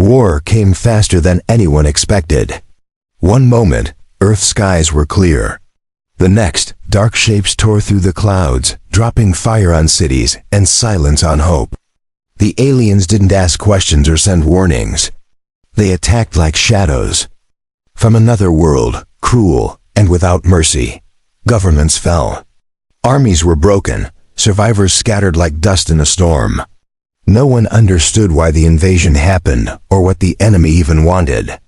War came faster than anyone expected. One moment, Earth's skies were clear. The next, dark shapes tore through the clouds, dropping fire on cities and silence on hope. The aliens didn't ask questions or send warnings. They attacked like shadows. From another world, cruel and without mercy. Governments fell. Armies were broken, survivors scattered like dust in a storm. No one understood why the invasion happened or what the enemy even wanted.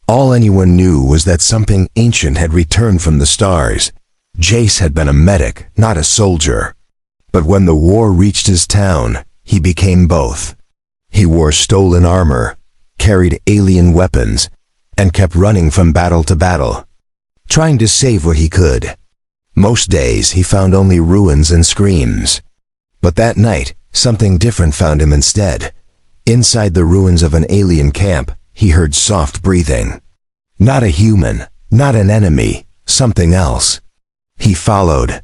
All anyone knew was that something ancient had returned from the stars. Jace had been a medic, not a soldier. But when the war reached his town, he became both. He wore stolen armor, carried alien weapons, and kept running from battle to battle, trying to save what he could. Most days he found only ruins and screams. But that night, something different found him instead. Inside the ruins of an alien camp, he heard soft breathing. Not a human, not an enemy, something else. He followed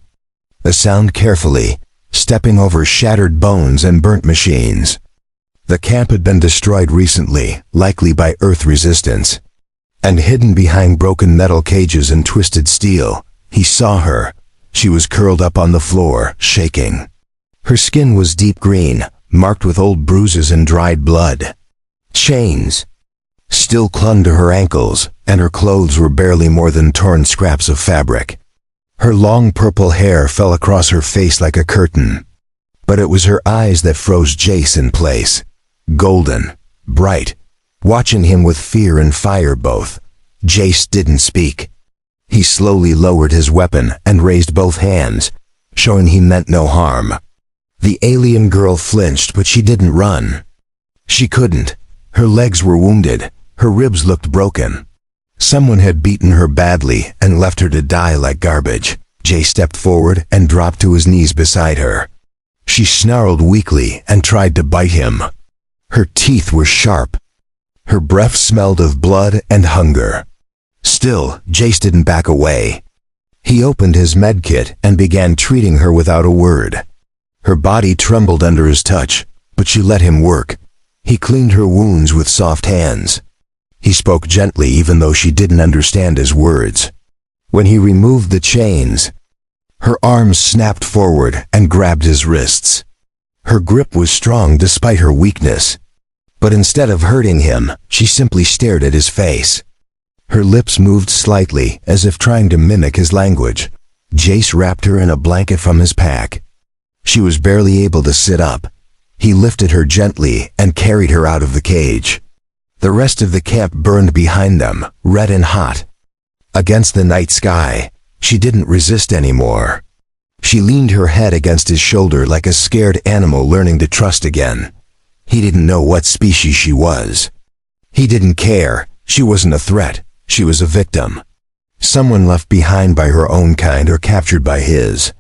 the sound carefully, stepping over shattered bones and burnt machines. The camp had been destroyed recently, likely by Earth resistance. And hidden behind broken metal cages and twisted steel, he saw her. She was curled up on the floor, shaking. Her skin was deep green, marked with old bruises and dried blood. Chains still clung to her ankles, and her clothes were barely more than torn scraps of fabric. Her long purple hair fell across her face like a curtain. But it was her eyes that froze Jace in place. Golden, bright, watching him with fear and fire both. Jace didn't speak. He slowly lowered his weapon and raised both hands, showing he meant no harm. The alien girl flinched, but she didn't run. She couldn't. Her legs were wounded. Her ribs looked broken. Someone had beaten her badly and left her to die like garbage. Jay stepped forward and dropped to his knees beside her. She snarled weakly and tried to bite him. Her teeth were sharp. Her breath smelled of blood and hunger. Still, Jace didn't back away. He opened his medkit and began treating her without a word. Her body trembled under his touch, but she let him work. He cleaned her wounds with soft hands. He spoke gently even though she didn't understand his words. When he removed the chains, her arms snapped forward and grabbed his wrists. Her grip was strong despite her weakness. But instead of hurting him, she simply stared at his face. Her lips moved slightly, as if trying to mimic his language. Jace wrapped her in a blanket from his pack. She was barely able to sit up. He lifted her gently and carried her out of the cage. The rest of the camp burned behind them, red and hot. Against the night sky, she didn't resist anymore. She leaned her head against his shoulder like a scared animal learning to trust again. He didn't know what species she was. He didn't care. She wasn't a threat. She was a victim. Someone left behind by her own kind or captured by his.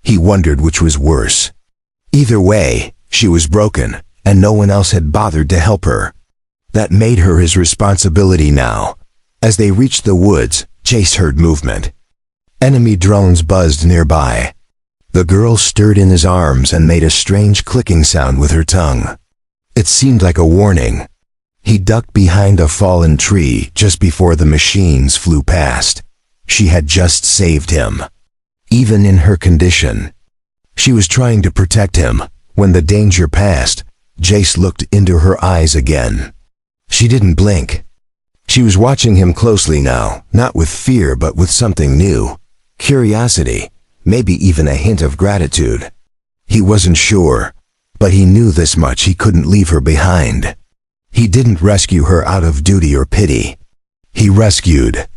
He wondered which was worse. Either way, she was broken, and no one else had bothered to help her. That made her his responsibility now. As they reached the woods, Jace heard movement. Enemy drones buzzed nearby. The girl stirred in his arms and made a strange clicking sound with her tongue. It seemed like a warning. He ducked behind a fallen tree just before the machines flew past. She had just saved him. Even in her condition. She was trying to protect him. When the danger passed, Jace looked into her eyes again. She didn't blink. She was watching him closely now, not with fear but with something new. Curiosity, maybe even a hint of gratitude. He wasn't sure, but he knew this much: he couldn't leave her behind. He didn't rescue her out of duty or pity. He rescued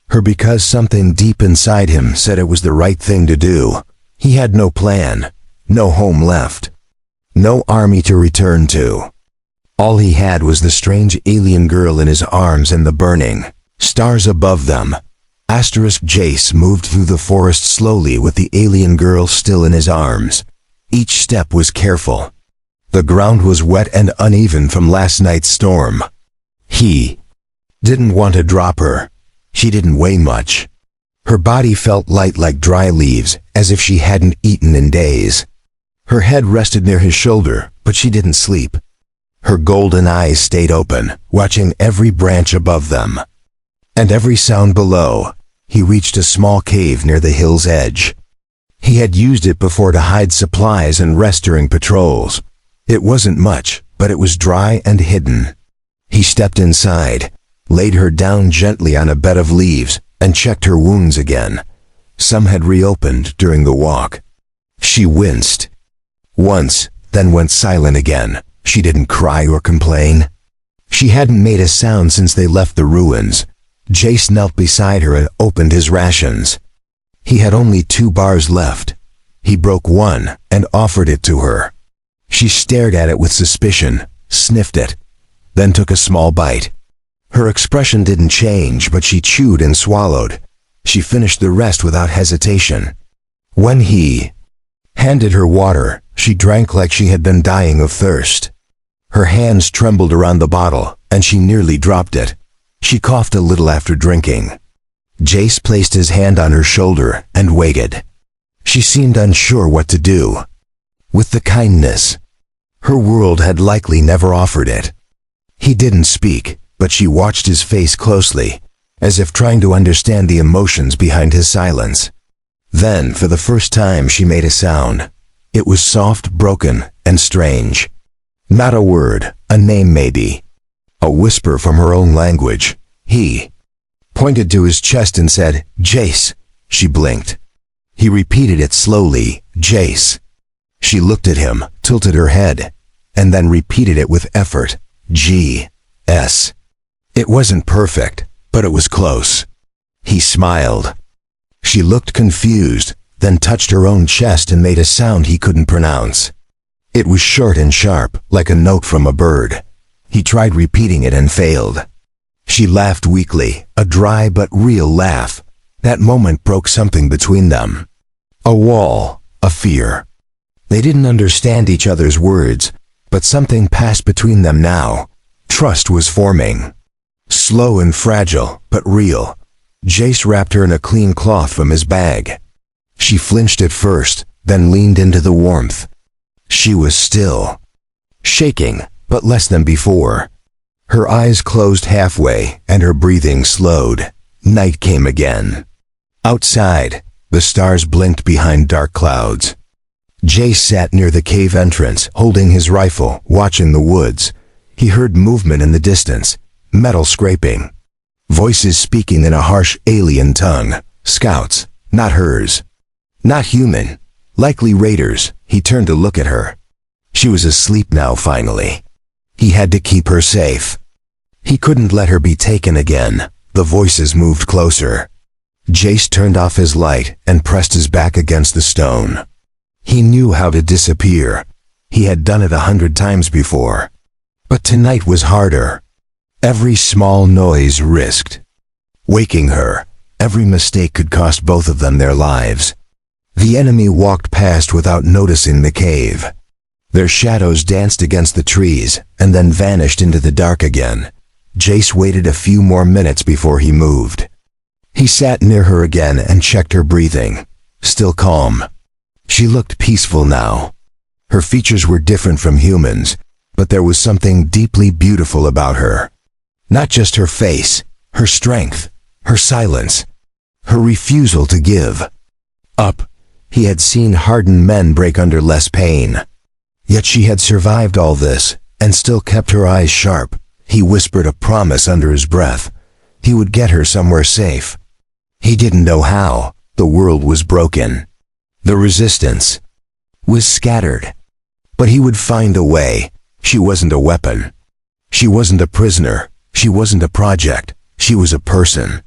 her because something deep inside him said it was the right thing to do. He had no plan, no home left, no army to return to. All he had was the strange alien girl in his arms and the burning stars above them. Jace moved through the forest slowly with the alien girl still in his arms. Each step was careful. The ground was wet and uneven from last night's storm. He didn't want to drop her. She didn't weigh much. Her body felt light like dry leaves, as if she hadn't eaten in days. Her head rested near his shoulder, but she didn't sleep. Her golden eyes stayed open, watching every branch above them. And every sound below. He reached a small cave near the hill's edge. He had used it before to hide supplies and rest during patrols. It wasn't much, but it was dry and hidden. He stepped inside, laid her down gently on a bed of leaves, and checked her wounds again. Some had reopened during the walk. She winced. Once, then went silent again. She didn't cry or complain. She hadn't made a sound since they left the ruins. Jace knelt beside her and opened his rations. He had only 2 bars left. He broke one and offered it to her. She stared at it with suspicion, sniffed it, then took a small bite. Her expression didn't change, but she chewed and swallowed. She finished the rest without hesitation. When he handed her water, she drank like she had been dying of thirst. Her hands trembled around the bottle, and she nearly dropped it. She coughed a little after drinking. Jace placed his hand on her shoulder and waited. She seemed unsure what to do. With the kindness, her world had likely never offered it. He didn't speak, but she watched his face closely, as if trying to understand the emotions behind his silence. Then, for the first time, she made a sound. It was soft, broken, and strange. Not a word, a name maybe. A whisper from her own language. He pointed to his chest and said, "Jace." She blinked. He repeated it slowly, "Jace." She looked at him, tilted her head, and then repeated it with effort, "G-S." It wasn't perfect, but it was close. He smiled. She looked confused, then touched her own chest and made a sound he couldn't pronounce. It was short and sharp, like a note from a bird. He tried repeating it and failed. She laughed weakly, a dry but real laugh. That moment broke something between them. A wall, a fear. They didn't understand each other's words, but something passed between them now. Trust was forming. Slow and fragile, but real. Jace wrapped her in a clean cloth from his bag. She flinched at first, then leaned into the warmth. She was still. Shaking, but less than before. Her eyes closed halfway, and her breathing slowed. Night came again. Outside, the stars blinked behind dark clouds. Jace sat near the cave entrance, holding his rifle, watching the woods. He heard movement in the distance, metal scraping. Voices speaking in a harsh alien tongue. Scouts, not hers. Not human. Likely raiders. He turned to look at her. She was asleep now, finally. He had to keep her safe. He couldn't let her be taken again. The voices moved closer. Jace turned off his light and pressed his back against the stone. He knew how to disappear. He had done it 100 times before. But tonight was harder. Every small noise risked waking her. Every mistake could cost both of them their lives. The enemy walked past without noticing the cave. Their shadows danced against the trees and then vanished into the dark again. Jace waited a few more minutes before he moved. He sat near her again and checked her breathing. Still calm. She looked peaceful now. Her features were different from humans, but there was something deeply beautiful about her. Not just her face, her strength, her silence, her refusal to give up. He had seen hardened men break under less pain. Yet she had survived all this, and still kept her eyes sharp. He whispered a promise under his breath. He would get her somewhere safe. He didn't know how. The world was broken. The resistance was scattered. But he would find a way. She wasn't a weapon. She wasn't a prisoner. She wasn't a project. She was a person.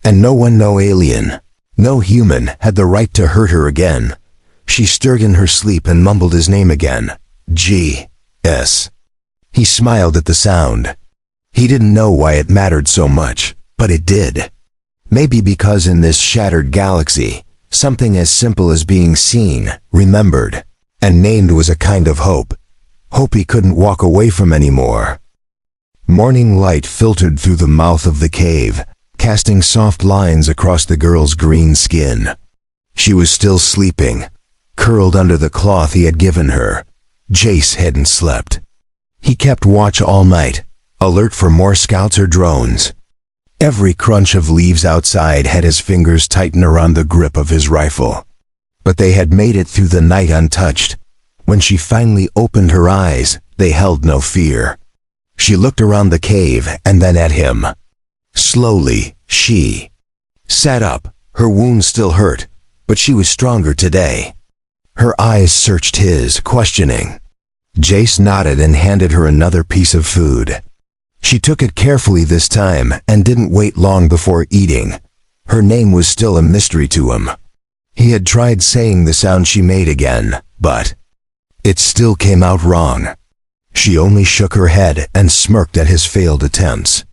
And no one, no alien, no human had the right to hurt her again. She stirred in her sleep and mumbled his name again. G-S. He smiled at the sound. He didn't know why it mattered so much, but it did. Maybe because in this shattered galaxy, something as simple as being seen, remembered, and named was a kind of hope. Hope he couldn't walk away from anymore. Morning light filtered through the mouth of the cave, casting soft lines across the girl's green skin. She was still sleeping, curled under the cloth he had given her. Jace hadn't slept. He kept watch all night, alert for more scouts or drones. Every crunch of leaves outside had his fingers tighten around the grip of his rifle. But they had made it through the night untouched. When she finally opened her eyes, they held no fear. She looked around the cave and then at him. Slowly, she sat up. Her wounds still hurt, but she was stronger today. Her eyes searched his, questioning. Jace nodded and handed her another piece of food. She took it carefully this time and didn't wait long before eating. Her name was still a mystery to him. He had tried saying the sound she made again, but it still came out wrong. She only shook her head and smirked at his failed attempts.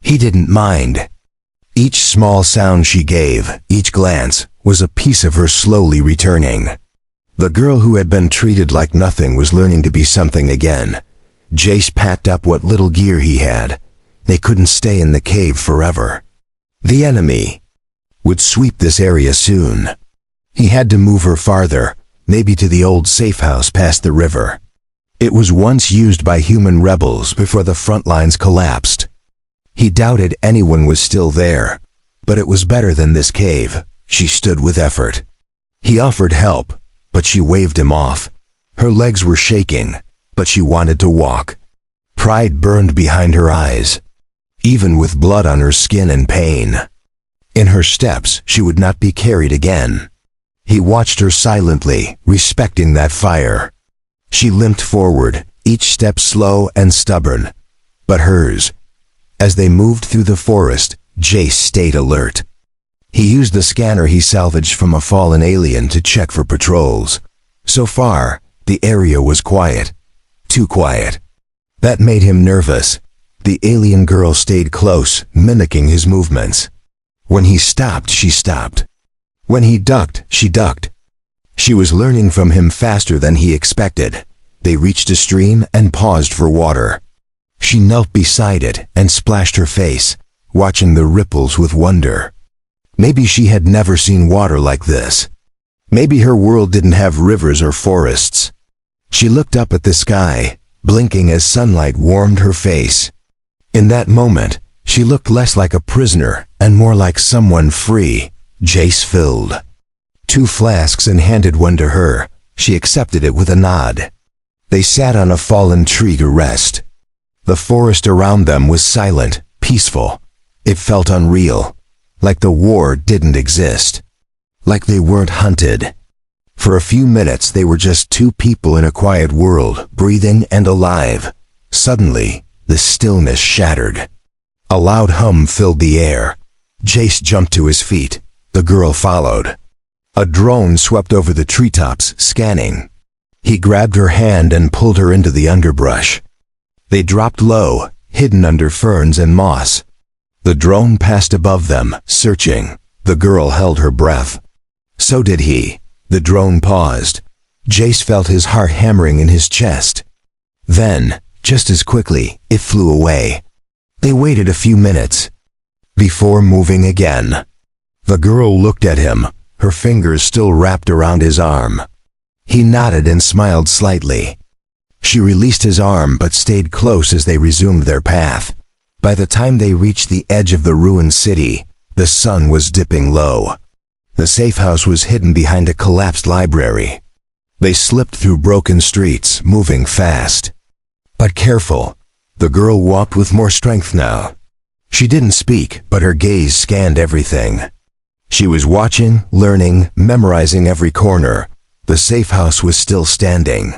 He didn't mind. Each small sound she gave, each glance, was a piece of her slowly returning. The girl who had been treated like nothing was learning to be something again. Jace packed up what little gear he had. They couldn't stay in the cave forever. The enemy would sweep this area soon. He had to move her farther, maybe to the old safe house past the river. It was once used by human rebels before the front lines collapsed. He doubted anyone was still there, but it was better than this cave. She stood with effort. He offered help, but she waved him off. Her legs were shaking, but she wanted to walk. Pride burned behind her eyes, even with blood on her skin and pain. In her steps, she would not be carried again. He watched her silently, respecting that fire. She limped forward, each step slow and stubborn, but hers. As they moved through the forest, Jace stayed alert. He used the scanner he salvaged from a fallen alien to check for patrols. So far, the area was quiet. Too quiet. That made him nervous. The alien girl stayed close, mimicking his movements. When he stopped, she stopped. When he ducked, she ducked. She was learning from him faster than he expected. They reached a stream and paused for water. She knelt beside it and splashed her face, watching the ripples with wonder. Maybe she had never seen water like this. Maybe her world didn't have rivers or forests. She looked up at the sky, blinking as sunlight warmed her face. In that moment, she looked less like a prisoner and more like someone free. Jace filled 2 flasks and handed one to her. She accepted it with a nod. They sat on a fallen tree to rest. The forest around them was silent, peaceful. It felt unreal, like the war didn't exist, like they weren't hunted. For a few minutes they were just 2 people in a quiet world, breathing and alive. Suddenly, the stillness shattered. A loud hum filled the air. Jace jumped to his feet. The girl followed. A drone swept over the treetops, scanning. He grabbed her hand and pulled her into the underbrush. They dropped low, hidden under ferns and moss. The drone passed above them, searching. The girl held her breath. So did he. The drone paused. Jace felt his heart hammering in his chest. Then, just as quickly, it flew away. They waited a few minutes before moving again. The girl looked at him, her fingers still wrapped around his arm. He nodded and smiled slightly. She released his arm but stayed close as they resumed their path. By the time they reached the edge of the ruined city, the sun was dipping low. The safe house was hidden behind a collapsed library. They slipped through broken streets, moving fast. But careful. The girl walked with more strength now. She didn't speak, but her gaze scanned everything. She was watching, learning, memorizing every corner. The safe house was still standing.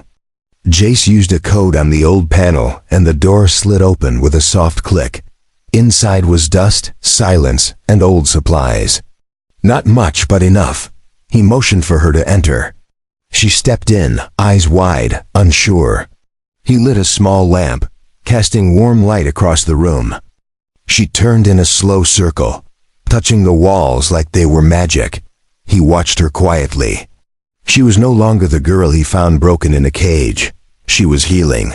Jace used a code on the old panel, and the door slid open with a soft click. Inside was dust, silence, and old supplies. Not much, but enough. He motioned for her to enter. She stepped in, eyes wide, unsure. He lit a small lamp, casting warm light across the room. She turned in a slow circle, touching the walls like they were magic. He watched her quietly. She was no longer the girl he found broken in a cage. She was healing,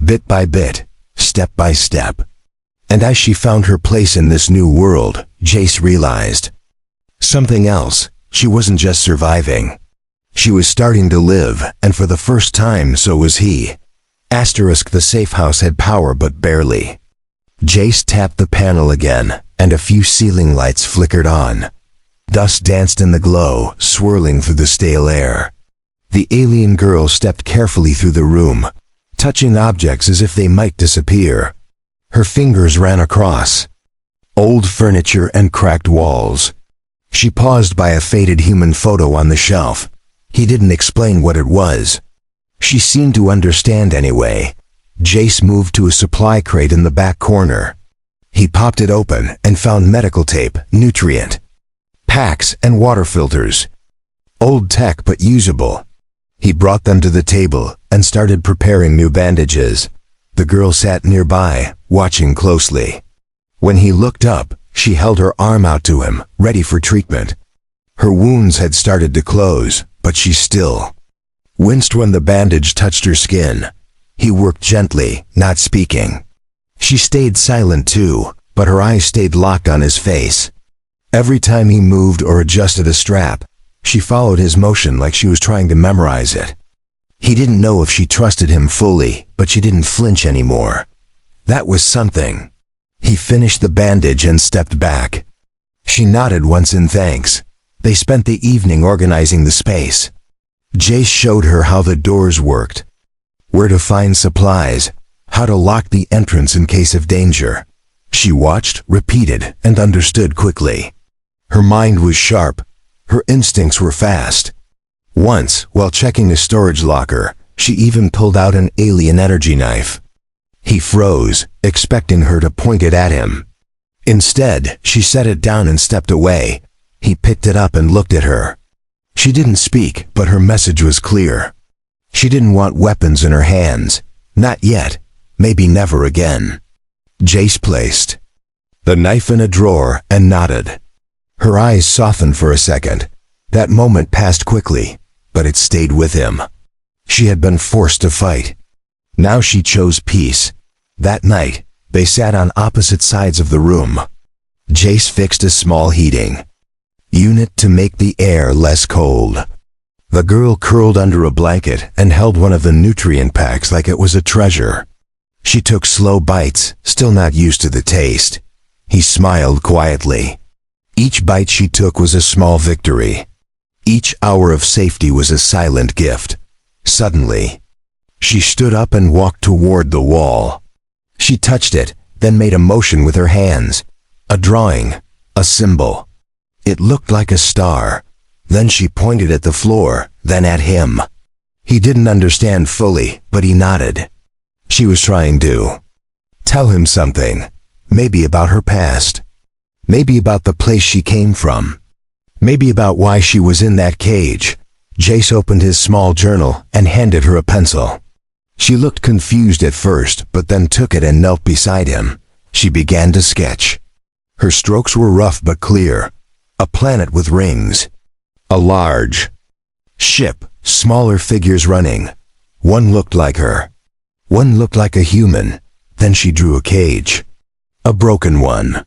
bit by bit, step by step. And as she found her place in this new world, Jace realized something else. She wasn't just surviving. She was starting to live, and for the first time so was he. Asterisk the safe house had power but barely. Jace tapped the panel again, and a few ceiling lights flickered on. Dust danced in the glow, swirling through the stale air. The alien girl stepped carefully through the room, touching objects as if they might disappear. Her fingers ran across old furniture and cracked walls. She paused by a faded human photo on the shelf. He didn't explain what it was. She seemed to understand anyway. Jace moved to a supply crate in the back corner. He popped it open and found medical tape, nutrient packs, and water filters. Old tech but usable. He brought them to the table and started preparing new bandages. The girl sat nearby, watching closely. When he looked up, she held her arm out to him, ready for treatment. Her wounds had started to close, but she still winced when the bandage touched her skin. He worked gently, not speaking. She stayed silent too, but her eyes stayed locked on his face. Every time he moved or adjusted a strap, she followed his motion like she was trying to memorize it. He didn't know if she trusted him fully, but she didn't flinch anymore. That was something. He finished the bandage and stepped back. She nodded once in thanks. They spent the evening organizing the space. Jace showed her how the doors worked, where to find supplies, how to lock the entrance in case of danger. She watched, repeated, and understood quickly. Her mind was sharp. Her instincts were fast. Once, while checking a storage locker, she even pulled out an alien energy knife. He froze, expecting her to point it at him. Instead, she set it down and stepped away. He picked it up and looked at her. She didn't speak, but her message was clear. She didn't want weapons in her hands. Not yet. Maybe never again. Jace placed the knife in a drawer and nodded. Her eyes softened for a second. That moment passed quickly, but it stayed with him. She had been forced to fight. Now she chose peace. That night, they sat on opposite sides of the room. Jace fixed a small heating unit to make the air less cold. The girl curled under a blanket and held one of the nutrient packs like it was a treasure. She took slow bites, still not used to the taste. He smiled quietly. Each bite she took was a small victory. Each hour of safety was a silent gift. Suddenly, she stood up and walked toward the wall. She touched it, then made a motion with her hands. A drawing, a symbol. It looked like a star. Then she pointed at the floor, then at him. He didn't understand fully, but he nodded. She was trying to tell him something. Maybe about her past. Maybe about the place she came from. Maybe about why she was in that cage. Jace opened his small journal and handed her a pencil. She looked confused at first, but then took it and knelt beside him. She began to sketch. Her strokes were rough but clear. A planet with rings. A large ship, smaller figures running. One looked like her. One looked like a human. Then she drew a cage. A broken one.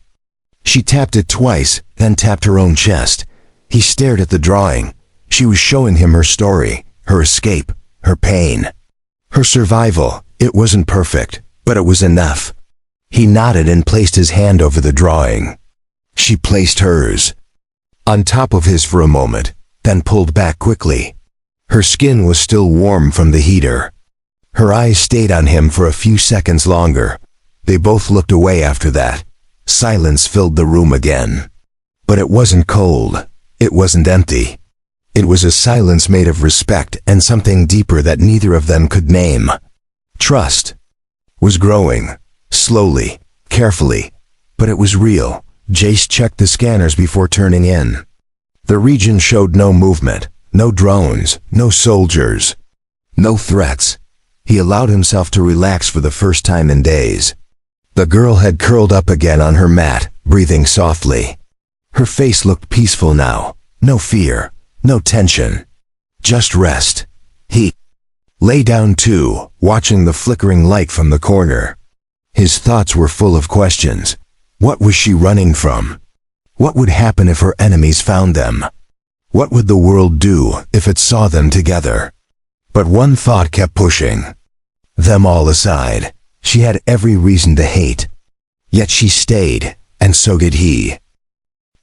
She tapped it twice, then tapped her own chest. He stared at the drawing. She was showing him her story, her escape, her pain, her survival. It wasn't perfect, but it was enough. He nodded and placed his hand over the drawing. She placed hers on top of his for a moment, then pulled back quickly. Her skin was still warm from the heater. Her eyes stayed on him for a few seconds longer. They both looked away after that. Silence filled the room again. But it wasn't cold. It wasn't empty. It was a silence made of respect and something deeper that neither of them could name. Trust was growing, slowly, carefully, but it was real. Jace checked the scanners before turning in. The region showed no movement, no drones, no soldiers, no threats. He allowed himself to relax for the first time in days. The girl had curled up again on her mat, breathing softly. Her face looked peaceful now. No fear, no tension. Just rest. He lay down too, watching the flickering light from the corner. His thoughts were full of questions. What was she running from? What would happen if her enemies found them? What would the world do if it saw them together? But one thought kept pushing. Them all aside, she had every reason to hate. Yet she stayed, and so did he.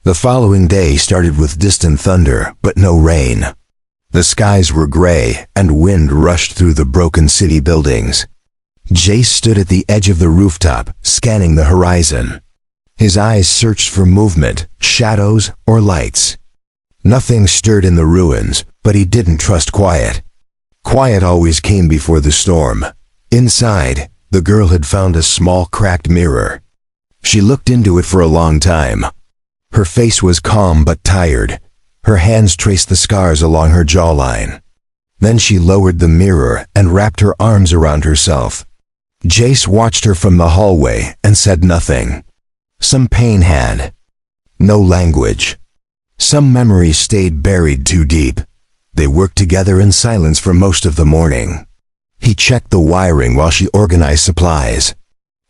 The following day started with distant thunder, but no rain. The skies were gray, and wind rushed through the broken city buildings. Jace stood at the edge of the rooftop, scanning the horizon. His eyes searched for movement, shadows, or lights. Nothing stirred in the ruins, but he didn't trust quiet. Quiet always came before the storm. Inside, the girl had found a small cracked mirror. She looked into it for a long time. Her face was calm but tired. Her hands traced the scars along her jawline. Then she lowered the mirror and wrapped her arms around herself. Jace watched her from the hallway and said nothing. Some pain had no language. Some memories stayed buried too deep. They worked together in silence for most of the morning. He checked the wiring while she organized supplies.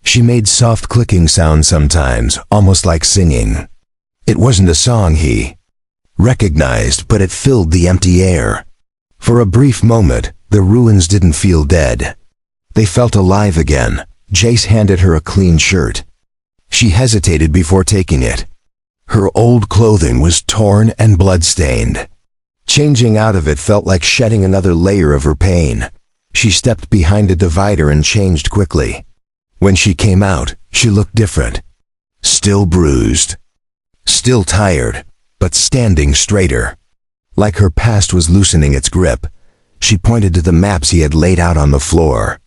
She made soft clicking sounds sometimes, almost like singing. It wasn't a song he recognized, but it filled the empty air. For a brief moment, the ruins didn't feel dead. They felt alive again. Jace handed her a clean shirt. She hesitated before taking it. Her old clothing was torn and blood-stained. Changing out of it felt like shedding another layer of her pain. She stepped behind a divider and changed quickly. When she came out, she looked different. Still bruised. Still tired, but standing straighter. Like her past was loosening its grip. She pointed to the maps he had laid out on the floor.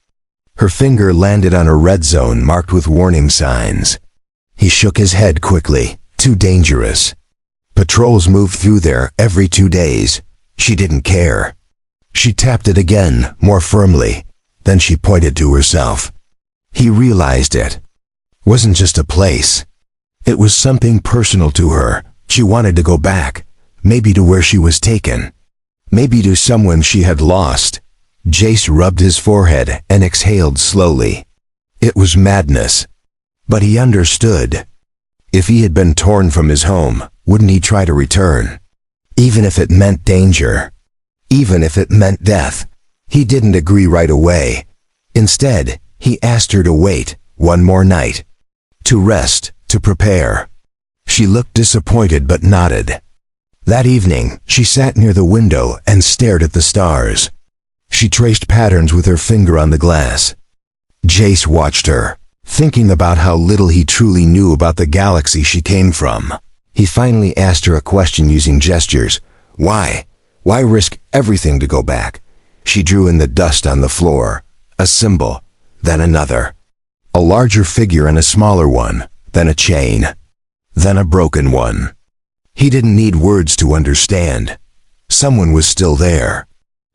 Her finger landed on a red zone marked with warning signs. He shook his head quickly. Too dangerous. Patrols moved through there every 2 days. She didn't care. She tapped it again, more firmly. Then she pointed to herself. He realized it wasn't just a place. It was something personal to her. She wanted to go back. Maybe to where she was taken. Maybe to someone she had lost. Jace rubbed his forehead and exhaled slowly. It was madness. But he understood. If he had been torn from his home, wouldn't he try to return? Even if it meant danger. Even if it meant death. He didn't agree right away. Instead, he asked her to wait one more night. To rest, to prepare. She looked disappointed but nodded. That evening, she sat near the window and stared at the stars. She traced patterns with her finger on the glass. Jace watched her, thinking about how little he truly knew about the galaxy she came from. He finally asked her a question using gestures. Why? Why risk everything to go back? She drew in the dust on the floor. A symbol, then another. A larger figure and a smaller one, then a chain. Then a broken one. He didn't need words to understand. Someone was still there.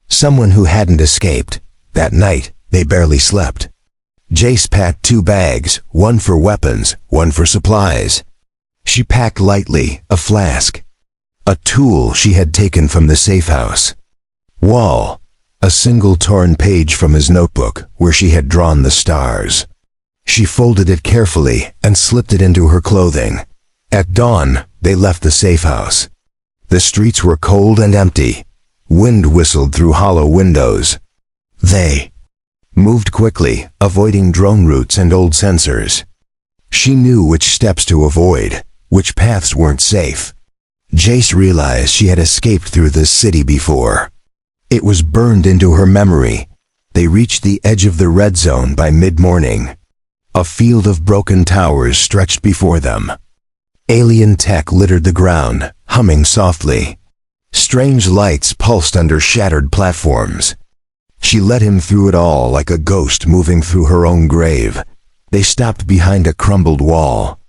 Someone who hadn't escaped. That night, they barely slept. Jace packed 2 bags, one for weapons, one for supplies. She packed lightly, a flask. A tool she had taken from the safe house. Wall. A single torn page from his notebook where she had drawn the stars. She folded it carefully and slipped it into her clothing. At dawn, they left the safe house. The streets were cold and empty. Wind whistled through hollow windows. They moved quickly, avoiding drone routes and old sensors. She knew which steps to avoid, which paths weren't safe. Jace realized she had escaped through this city before. It was burned into her memory. They reached the edge of the red zone by mid-morning. A field of broken towers stretched before them. Alien tech littered the ground, humming softly. Strange lights pulsed under shattered platforms. She led him through it all like a ghost moving through her own grave. They stopped behind a crumbled wall.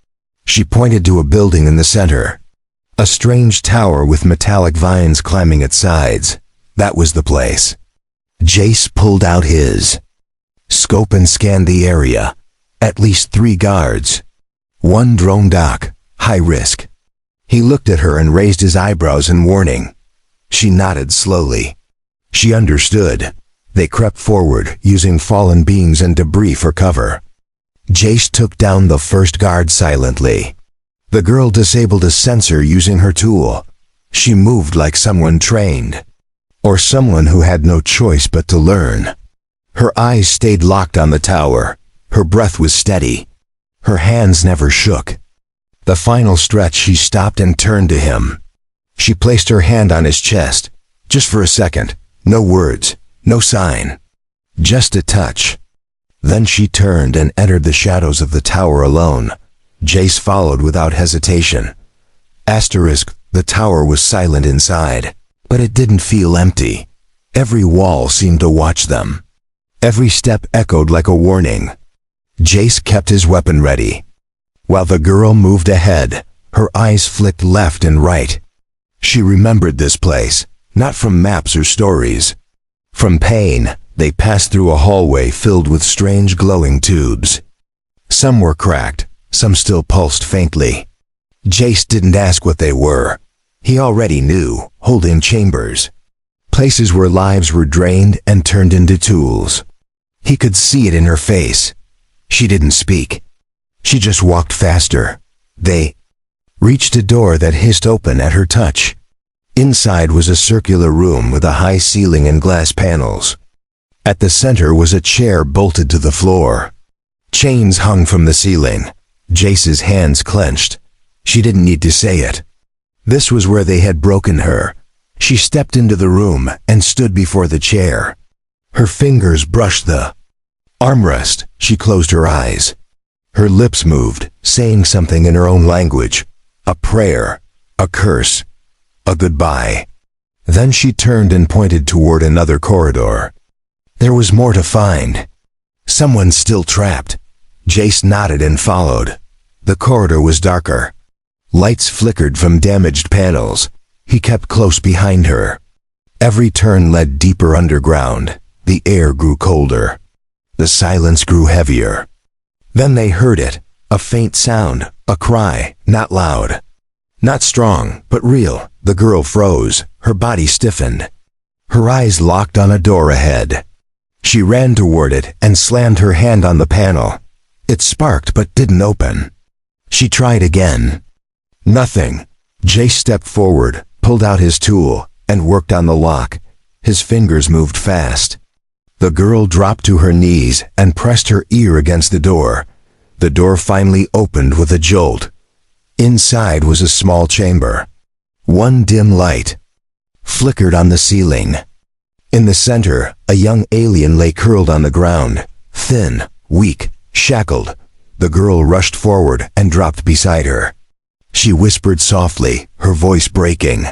She pointed to a building in the center. A strange tower with metallic vines climbing its sides. That was the place. Jace pulled out his scope and scanned the area. At least 3 guards. 1 drone dock, high risk. He looked at her and raised his eyebrows in warning. She nodded slowly. She understood. They crept forward, using fallen beams and debris for cover. Jace took down the first guard silently. The girl disabled a sensor using her tool. She moved like someone trained. Or someone who had no choice but to learn. Her eyes stayed locked on the tower. Her breath was steady. Her hands never shook. The final stretch, she stopped and turned to him. She placed her hand on his chest, just for a second. No words, no sign. Just a touch. Then she turned and entered the shadows of the tower alone. Jace followed without hesitation. The tower was silent inside, but it didn't feel empty. Every wall seemed to watch them. Every step echoed like a warning. Jace kept his weapon ready. While the girl moved ahead, her eyes flicked left and right. She remembered this place, not from maps or stories. From pain, they passed through a hallway filled with strange glowing tubes. Some were cracked, some still pulsed faintly. Jace didn't ask what they were. He already knew, holding chambers. Places where lives were drained and turned into tools. He could see it in her face. She didn't speak. She just walked faster. They reached a door that hissed open at her touch. Inside was a circular room with a high ceiling and glass panels. At the center was a chair bolted to the floor. Chains hung from the ceiling. Jace's hands clenched. She didn't need to say it. This was where they had broken her. She stepped into the room and stood before the chair. Her fingers brushed the armrest. She closed her eyes. Her lips moved, saying something in her own language. A prayer, a curse, a goodbye. Then she turned and pointed toward another corridor. There was more to find. Someone still trapped. Jace nodded and followed. The corridor was darker. Lights flickered from damaged panels. He kept close behind her. Every turn led deeper underground. The air grew colder. The silence grew heavier. Then they heard it, a faint sound, a cry, not loud. Not strong, but real. The girl froze, her body stiffened. Her eyes locked on a door ahead. She ran toward it and slammed her hand on the panel. It sparked but didn't open. She tried again. Nothing. Jace stepped forward, pulled out his tool, and worked on the lock. His fingers moved fast. The girl dropped to her knees and pressed her ear against the door. The door finally opened with a jolt. Inside was a small chamber. One dim light flickered on the ceiling. In the center, a young alien lay curled on the ground, thin, weak, shackled. The girl rushed forward and dropped beside her. She whispered softly, her voice breaking.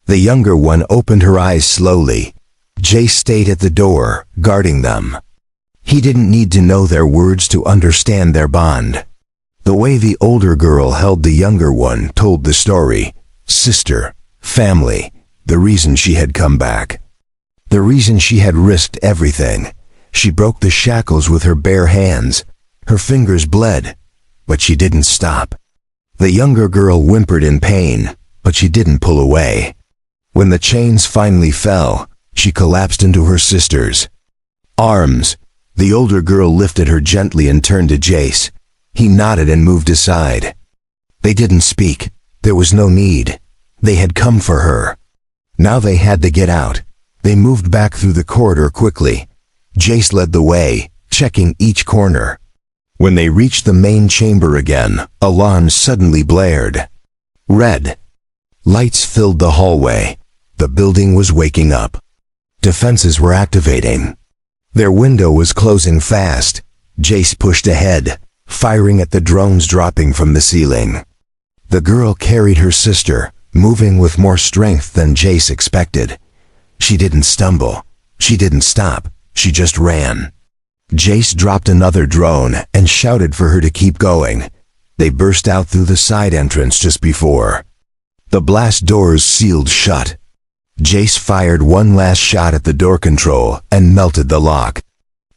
The younger one opened her eyes slowly. Jace stayed at the door, guarding them. He didn't need to know their words to understand their bond. The way the older girl held the younger one told the story. Sister, family, the reason she had come back. The reason she had risked everything. She broke the shackles with her bare hands. Her fingers bled, but she didn't stop. The younger girl whimpered in pain, but she didn't pull away. When the chains finally fell, she collapsed into her sister's arms. The older girl lifted her gently and turned to Jace. He nodded and moved aside. They didn't speak. There was no need. They had come for her. Now they had to get out. They moved back through the corridor quickly. Jace led the way, checking each corner. When they reached the main chamber again, alarms suddenly blared. Red lights filled the hallway. The building was waking up. Defenses were activating. Their window was closing fast. Jace pushed ahead, firing at the drones dropping from the ceiling. The girl carried her sister, moving with more strength than Jace expected. She didn't stumble. She didn't stop. She just ran. Jace dropped another drone and shouted for her to keep going. They burst out through the side entrance just before. The blast doors sealed shut. Jace fired one last shot at the door control and melted the lock.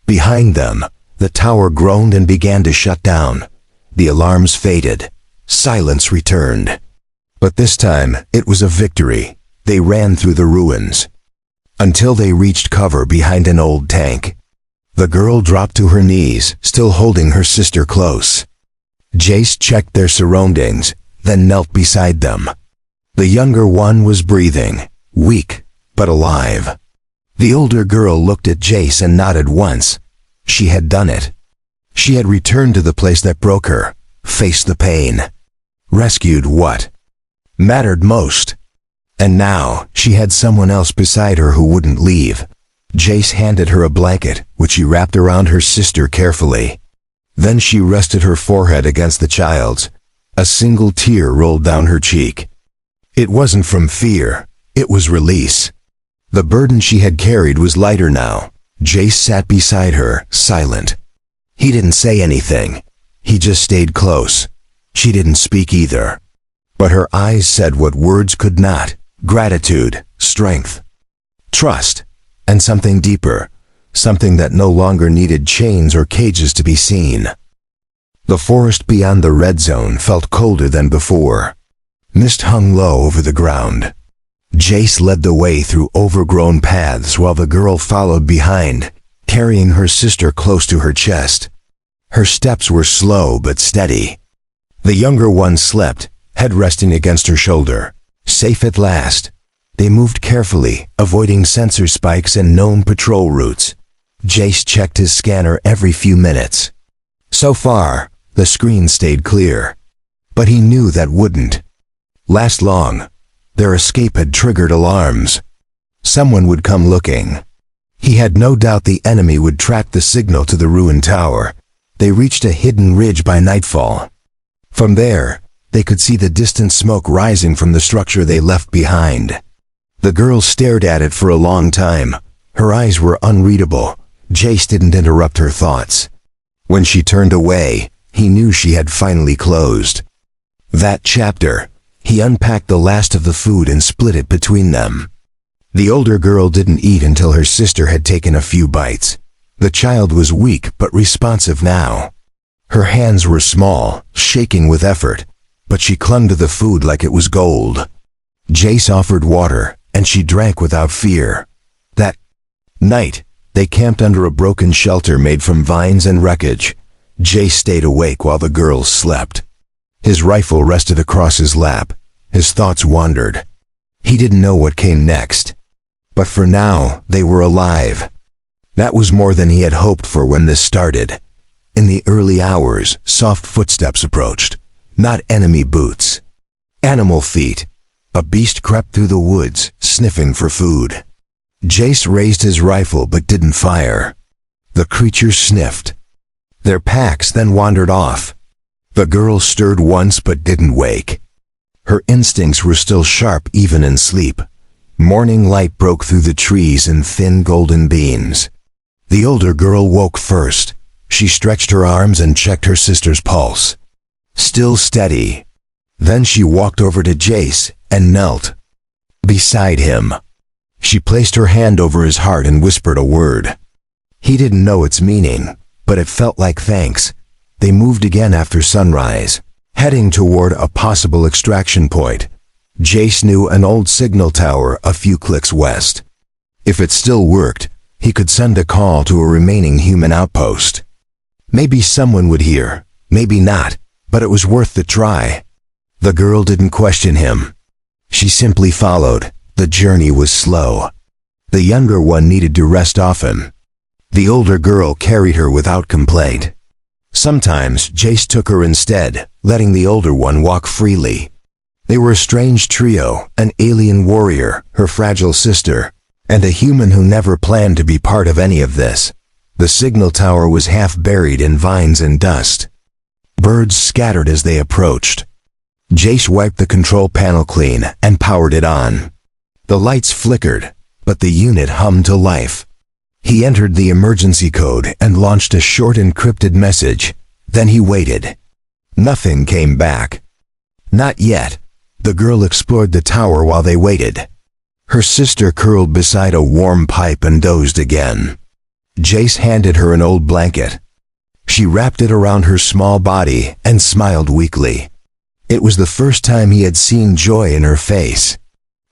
Behind them, the tower groaned and began to shut down. The alarms faded. Silence returned. But this time, it was a victory. They ran through the ruins until they reached cover behind an old tank. The girl dropped to her knees, still holding her sister close. Jace checked their surroundings, then knelt beside them. The younger one was breathing, weak, but alive. The older girl looked at Jace and nodded once. She had done it. She had returned to the place that broke her, faced the pain, rescued what mattered most. And now, she had someone else beside her who wouldn't leave. Jace handed her a blanket, which he wrapped around her sister carefully. Then she rested her forehead against the child's. A single tear rolled down her cheek. It wasn't from fear, it was release. The burden she had carried was lighter now. Jace sat beside her, silent. He didn't say anything. He just stayed close. She didn't speak either. But her eyes said what words could not. Gratitude, strength, trust, and something deeper, something that no longer needed chains or cages to be seen. The forest beyond the red zone felt colder than before. Mist hung low over the ground. Jace led the way through overgrown paths while the girl followed behind, carrying her sister close to her chest. Her steps were slow but steady. The younger one slept, head resting against her shoulder. Safe at last. They moved carefully, avoiding sensor spikes and known patrol routes. Jace checked his scanner every few minutes. So far, the screen stayed clear. But he knew that wouldn't last long. Their escape had triggered alarms. Someone would come looking. He had no doubt the enemy would track the signal to the ruined tower. They reached a hidden ridge by nightfall. From there, they could see the distant smoke rising from the structure they left behind. The girl stared at it for a long time. Her eyes were unreadable. Jace didn't interrupt her thoughts. When she turned away, he knew she had finally closed that chapter. He unpacked the last of the food and split it between them. The older girl didn't eat until her sister had taken a few bites. The child was weak but responsive now. Her hands were small, shaking with effort, but she clung to the food like it was gold. Jace offered water, and she drank without fear. That night, they camped under a broken shelter made from vines and wreckage. Jace stayed awake while the girls slept. His rifle rested across his lap. His thoughts wandered. He didn't know what came next. But for now, they were alive. That was more than he had hoped for when this started. In the early hours, soft footsteps approached. Not enemy boots. Animal feet. A beast crept through the woods, sniffing for food. Jace raised his rifle but didn't fire. The creature sniffed. Their packs then wandered off. The girl stirred once but didn't wake. Her instincts were still sharp even in sleep. Morning light broke through the trees in thin golden beams. The older girl woke first. She stretched her arms and checked her sister's pulse. Still steady. Then she walked over to Jace and knelt beside him. She placed her hand over his heart and whispered a word. He didn't know its meaning, but it felt like thanks. They moved again after sunrise, heading toward a possible extraction point. Jace knew an old signal tower a few clicks west. If it still worked, he could send a call to a remaining human outpost. Maybe someone would hear, maybe not, but it was worth the try. The girl didn't question him. She simply followed. The journey was slow. The younger one needed to rest often. The older girl carried her without complaint. Sometimes Jace took her instead, letting the older one walk freely. They were a strange trio, an alien warrior, her fragile sister, and a human who never planned to be part of any of this. The signal tower was half buried in vines and dust. Birds scattered as they approached. Jace wiped the control panel clean and powered it on. The lights flickered, but the unit hummed to life. He entered the emergency code and launched a short encrypted message. Then he waited. Nothing came back. Not yet. The girl explored the tower while they waited. Her sister curled beside a warm pipe and dozed again. Jace handed her an old blanket. She wrapped it around her small body and smiled weakly. It was the first time he had seen joy in her face.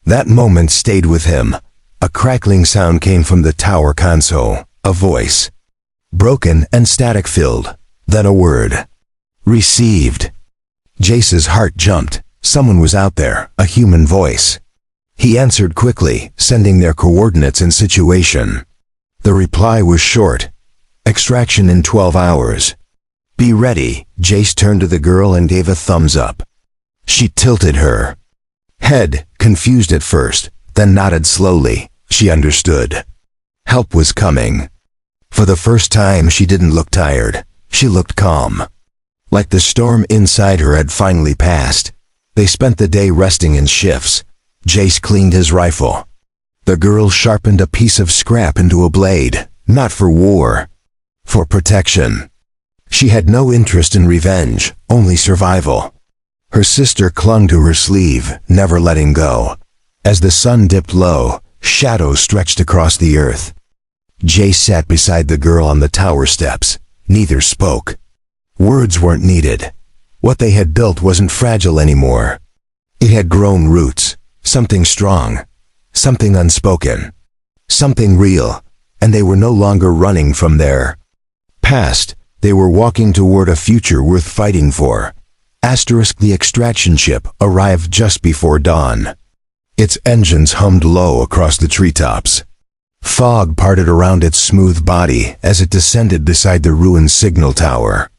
That moment stayed with him. A crackling sound came from the tower console, a voice. Broken and static-filled, then a word. Received. Jace's heart jumped. Someone was out there, a human voice. He answered quickly, sending their coordinates and situation. The reply was short. Extraction in 12 hours. Be ready. Jace turned to the girl and gave a thumbs up. She tilted her head, confused at first, then nodded slowly. She understood. Help was coming. For the first time, she didn't look tired. She looked calm. Like the storm inside her had finally passed. They spent the day resting in shifts. Jace cleaned his rifle. The girl sharpened a piece of scrap into a blade, not for war, for protection. She had no interest in revenge, only survival. Her sister clung to her sleeve, never letting go. As the sun dipped low, shadows stretched across the earth. Jace sat beside the girl on the tower steps. Neither spoke. Words weren't needed. What they had built wasn't fragile anymore. It had grown roots. Something strong, something unspoken, something real, and they were no longer running from their past. They were walking toward a future worth fighting for. The extraction ship arrived just before dawn. Its engines hummed low across the treetops. Fog parted around its smooth body as it descended beside the ruined signal tower.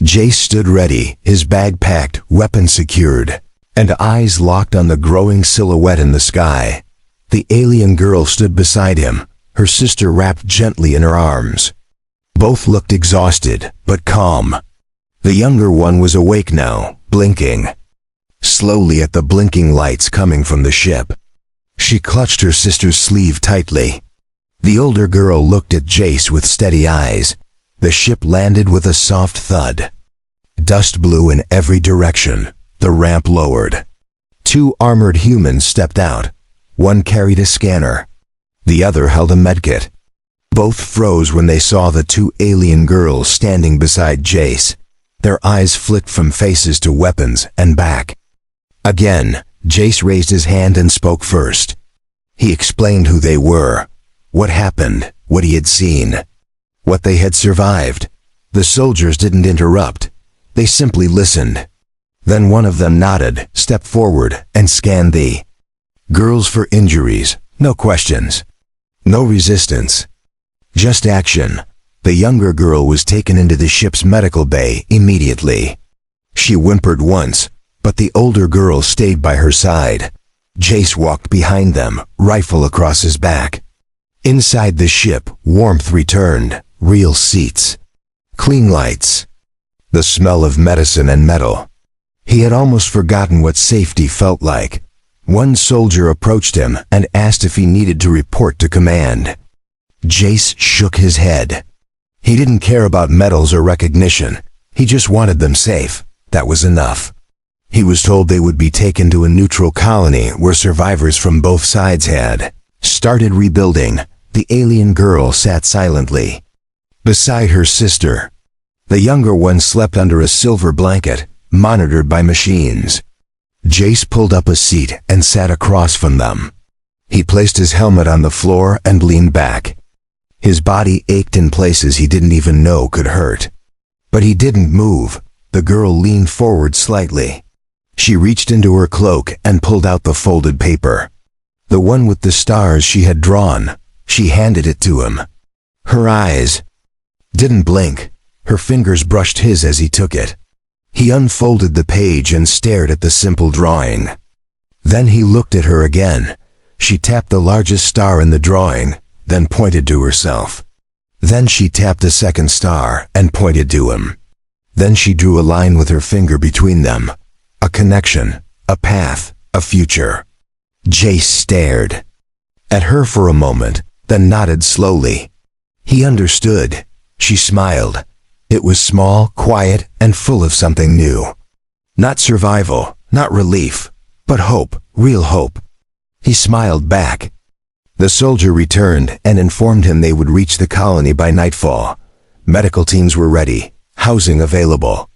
Jace stood ready, his bag packed, weapon secured, and eyes locked on the growing silhouette in the sky. The alien girl stood beside him, her sister wrapped gently in her arms. Both looked exhausted, but calm. The younger one was awake now, blinking slowly at the blinking lights coming from the ship. She clutched her sister's sleeve tightly. The older girl looked at Jace with steady eyes. The ship landed with a soft thud. Dust blew in every direction. The ramp lowered. 2 armored humans stepped out. One carried a scanner. The other held a medkit. Both froze when they saw the 2 alien girls standing beside Jace. Their eyes flicked from faces to weapons and back. Again, Jace raised his hand and spoke first. He explained who they were, what happened, what he had seen, what they had survived. The soldiers didn't interrupt. They simply listened. Then one of them nodded, stepped forward, and scanned the girls for injuries. No questions. No resistance. Just action. The younger girl was taken into the ship's medical bay immediately. She whimpered once, but the older girl stayed by her side. Jace walked behind them, rifle across his back. Inside the ship, warmth returned. Real seats. Clean lights. The smell of medicine and metal. He had almost forgotten what safety felt like. One soldier approached him and asked if he needed to report to command. Jace shook his head. He didn't care about medals or recognition. He just wanted them safe. That was enough. He was told they would be taken to a neutral colony where survivors from both sides had started rebuilding. The alien girl sat silently beside her sister. The younger one slept under a silver blanket, monitored by machines. Jace pulled up a seat and sat across from them. He placed his helmet on the floor and leaned back. His body ached in places he didn't even know could hurt. But he didn't move. The girl leaned forward slightly. She reached into her cloak and pulled out the folded paper. The one with the stars she had drawn. She handed it to him. Her eyes didn't blink. Her fingers brushed his as he took it. He unfolded the page and stared at the simple drawing. Then he looked at her again. She tapped the largest star in the drawing, then pointed to herself. Then she tapped a second star and pointed to him. Then she drew a line with her finger between them. A connection, a path, a future. Jace stared at her for a moment, then nodded slowly. He understood. She smiled. It was small, quiet, and full of something new. Not survival, not relief, but hope, real hope. He smiled back. The soldier returned and informed him they would reach the colony by nightfall. Medical teams were ready, housing available.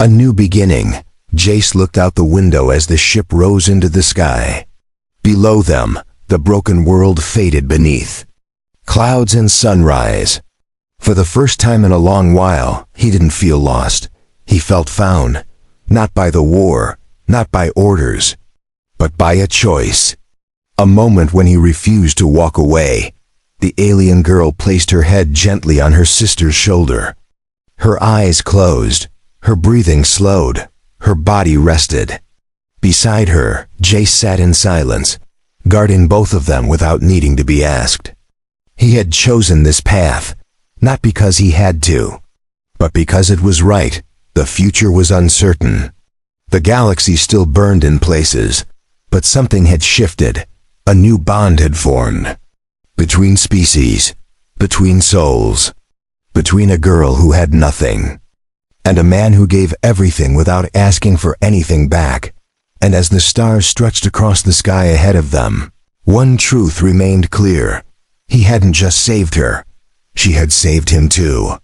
A new beginning. Jace looked out the window as the ship rose into the sky. Below them, the broken world faded beneath. Clouds and sunrise. For the first time in a long while, he didn't feel lost. He felt found. Not by the war, not by orders, but by a choice. A moment when he refused to walk away. The alien girl placed her head gently on her sister's shoulder. Her eyes closed, her breathing slowed, her body rested. Beside her, Jace sat in silence, guarding both of them without needing to be asked. He had chosen this path, not because he had to, but because it was right. The future was uncertain. The galaxy still burned in places, but something had shifted. A new bond had formed. Between species, between souls, between a girl who had nothing, and a man who gave everything without asking for anything back. And as the stars stretched across the sky ahead of them, one truth remained clear. He hadn't just saved her, she had saved him too.